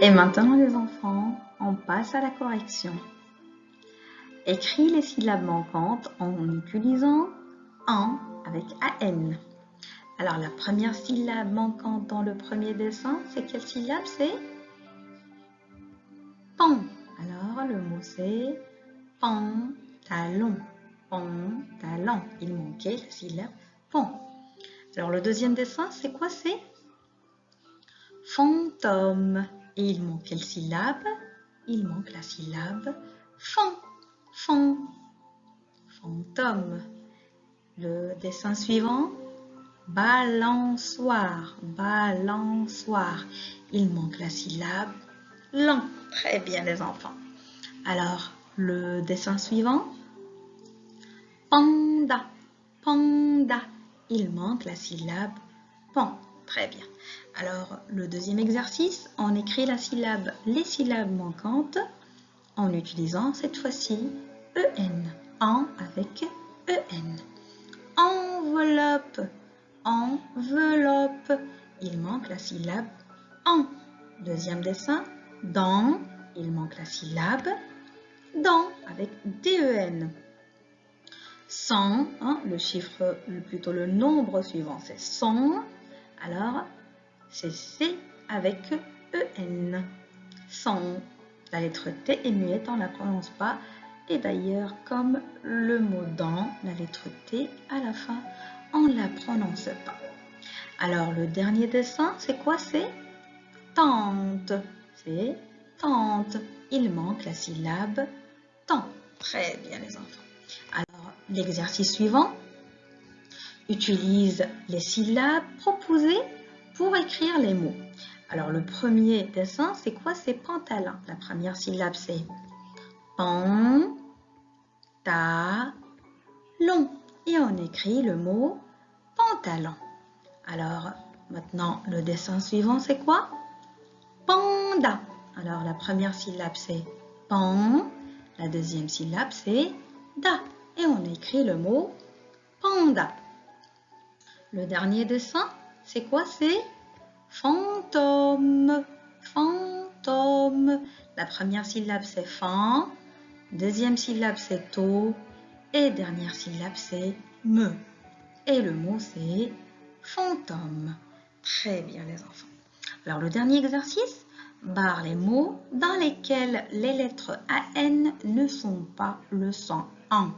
Et maintenant, les enfants, on passe à la correction. Écris les syllabes manquantes en utilisant en avec AN. Alors, la première syllabe manquante dans le premier dessin, c'est quelle syllabe? C'est pan. Alors, le mot c'est pantalon. Pantalon. Il manquait la syllabe pan. Alors, le deuxième dessin, c'est quoi? C'est fantôme. Et il manque quelle syllabe? Il manque la syllabe fan. Fan. Fantôme. Le dessin suivant, balançoire. Balançoire. Il manque la syllabe lan. Très bien les enfants. Alors, le dessin suivant, panda. Panda. Il manque la syllabe pan. Très bien. Alors, le deuxième exercice, on écrit les syllabes manquantes en utilisant cette fois-ci EN. En avec EN. Enveloppe. Enveloppe. Il manque la syllabe en. Deuxième dessin, dans. Il manque la syllabe dans avec DEN. 100, le chiffre, plutôt le nombre suivant, c'est 100. Alors, c'est C avec EN. 100. La lettre T est muette, on ne la prononce pas. Et d'ailleurs, comme le mot dans, la lettre T à la fin, on ne la prononce pas. Alors, le dernier dessin, c'est quoi? C'est tante. C'est tante. Il manque la syllabe tant. Très bien, les enfants. Alors, l'exercice suivant utilise les syllabes proposées pour écrire les mots. Alors, le premier dessin, c'est quoi? C'est pantalon. La première syllabe, c'est pan, ta, long. Et on écrit le mot pantalon. Alors, maintenant, le dessin suivant, c'est quoi? Panda. Alors, la première syllabe, c'est pan. La deuxième syllabe, c'est da. Et on écrit le mot panda. Le dernier dessin, c'est quoi? C'est fantôme. Fantôme. La première syllabe, c'est fan. Deuxième syllabe, c'est to. Et dernière syllabe, c'est me. Et le mot, c'est fantôme. Très bien, les enfants. Alors, le dernier exercice, barre les mots dans lesquels les lettres AN ne sont pas le son en.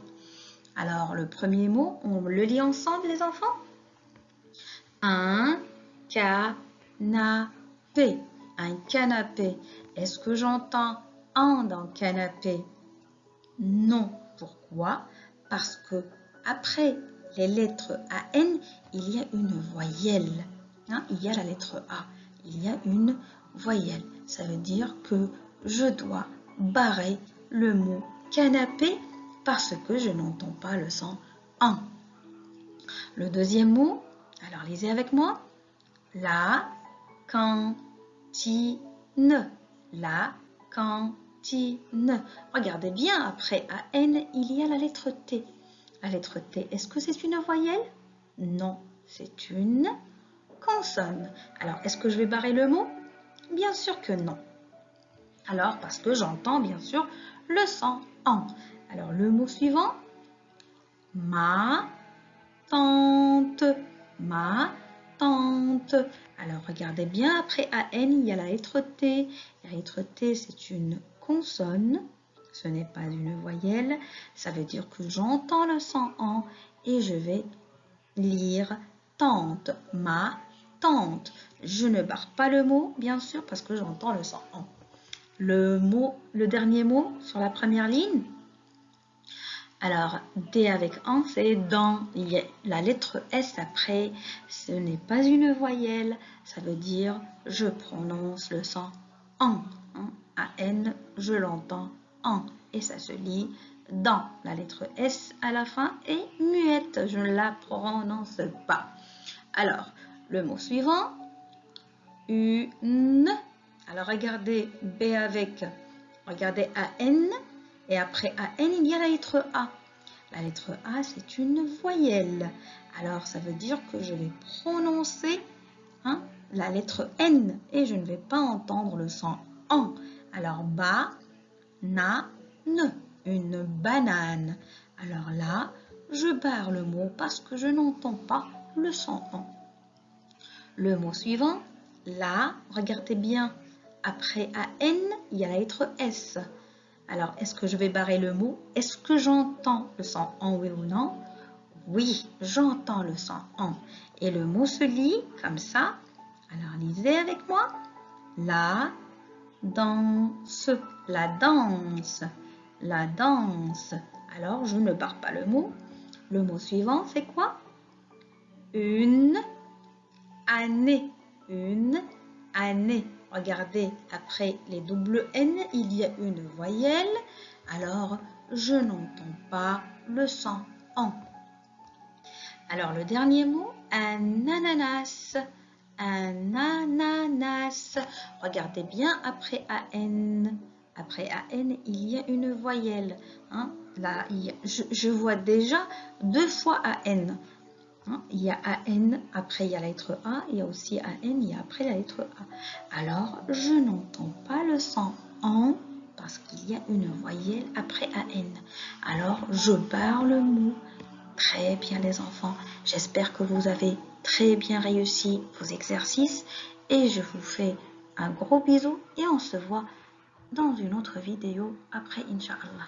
Alors, le premier mot, on le lit ensemble, les enfants? Un canapé. Un canapé. Est-ce que j'entends un dans canapé? Non. Pourquoi? Parce que après les lettres AN, il y a une voyelle. Il y a la lettre A. Il y a une voyelle. Ça veut dire que je dois barrer le mot canapé parce que je n'entends pas le son en. Le deuxième mot, alors lisez avec moi. La cantine. La cantine. Regardez bien, après AN, il y a la lettre T. La lettre T, est-ce que c'est une voyelle? Non, c'est une consonne. Alors, est-ce que je vais barrer le mot? Bien sûr que non. Alors, parce que j'entends bien sûr le son en. Alors, le mot suivant, ma tante. Ma tante. Alors, regardez bien, après AN, il y a la lettre T. La lettre T, c'est une consonne. Ce n'est pas une voyelle. Ça veut dire que j'entends le son en et je vais lire tante. Ma tante. Je ne barre pas le mot, bien sûr, parce que j'entends le son en. Le dernier mot sur la première ligne. Alors, D avec en, c'est dans. Il y a la lettre S après. Ce n'est pas une voyelle. Ça veut dire je prononce le son en. A-N, je l'entends en. Et ça se lit dans. La lettre S à la fin est muette. Je ne la prononce pas. Alors, le mot suivant. Une. Alors, regardez B avec. Regardez A-N. Et après A-N, il y a la lettre A. La lettre A, c'est une voyelle. Alors, ça veut dire que je vais prononcer la lettre N et je ne vais pas entendre le son en. Alors, ne, une banane. Alors là, je barre le mot parce que je n'entends pas le son en. Le mot suivant, là, regardez bien, après AN, il y a la lettre S. Alors, est-ce que je vais barrer le mot? Est-ce que j'entends le son en, oui ou non? Oui, j'entends le son en. Et le mot se lit comme ça. Alors, lisez avec moi. La danse, la danse, la danse. Alors, je ne barre pas le mot. Le mot suivant, c'est quoi? Une année, une année. Regardez, après les double N, il y a une voyelle. Alors, je n'entends pas le son en. Alors, le dernier mot, un ananas. Un ananas. Regardez bien, après AN. Après AN, il y a une voyelle. Hein? Là, je vois déjà 2 fois AN. Hein? Il y a AN, après il y a la lettre A. Il y a aussi AN, il y a après la lettre A. Alors, je n'entends pas le son en parce qu'il y a une voyelle après AN. Alors, je barre le mot. Très bien les enfants, j'espère que vous avez très bien réussi vos exercices et je vous fais un gros bisou et on se voit dans une autre vidéo après Inch'Allah.